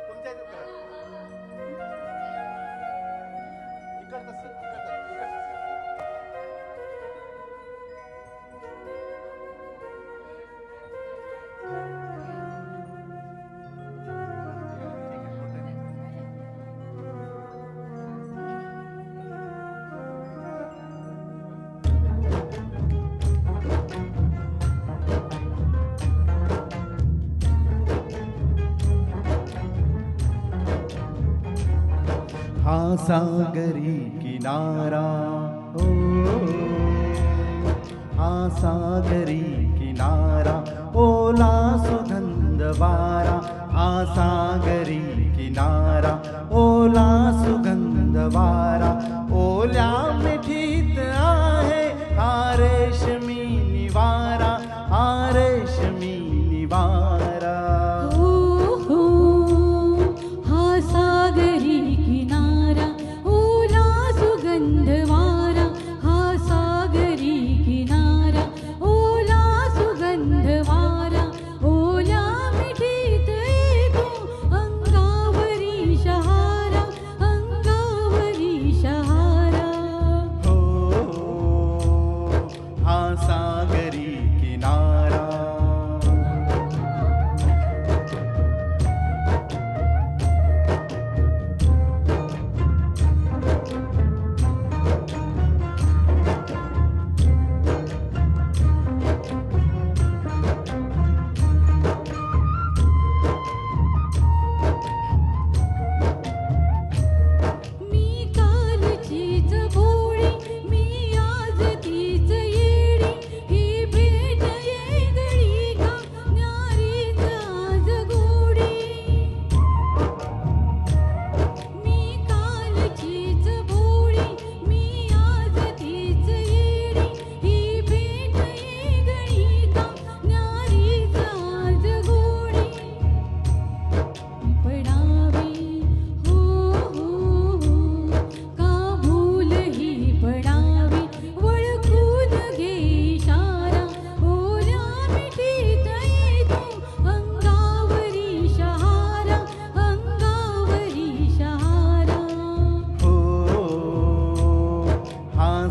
तुमच्या इकडचं हा सागरी किनारा ओ, हा सागरी किनारा ओला सुगंध वारा, हा सागरी किनारा ओला सुगंध वारा, ओल्या मिठीत आहे हा रेशमी निवारा, हा रेशमी निवारा.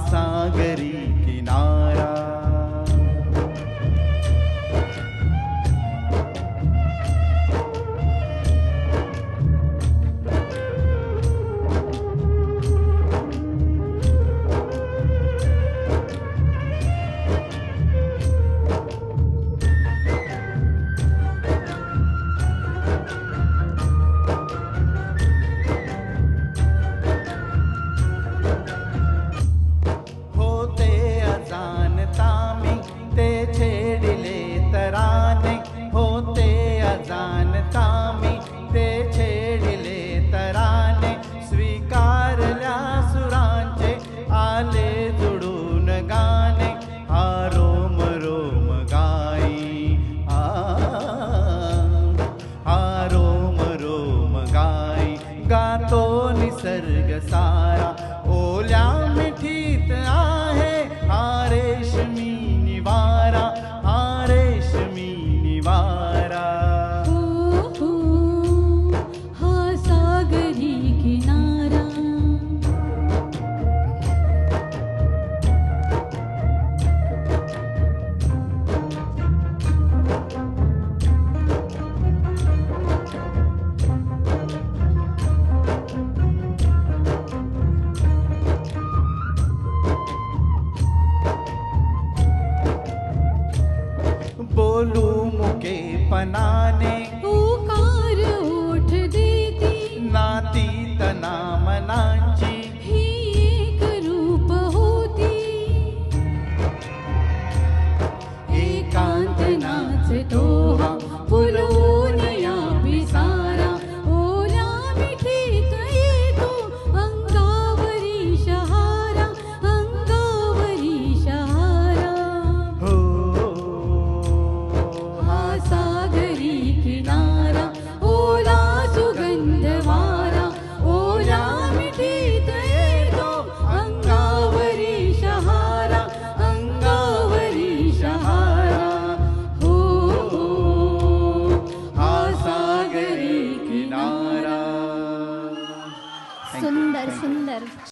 सागरी किनारा. होते अजानता मी ते छेडिले तराने, स्वीकारल्या सुरांचे आले जुडून गाणे, हा रोम रोम गाई, हा रोम रोम गाई, गातो निसर्ग सारा, ओल्या मिठीत आहे हा रेशमी निवारा, हा रेशमी निवारा. हा सागरी किनारा. बोलू मुके पनाने, उकार ओठ देती, नाती तना मनांची ही एक रूप होती, एकांत नाचतो हा फुलून या पिसारा, ओल्या मिठीत येतो अंगावरी शहारा, अंगावरी शहारा. हो. सागरी किनारा. सुंदर सुंदर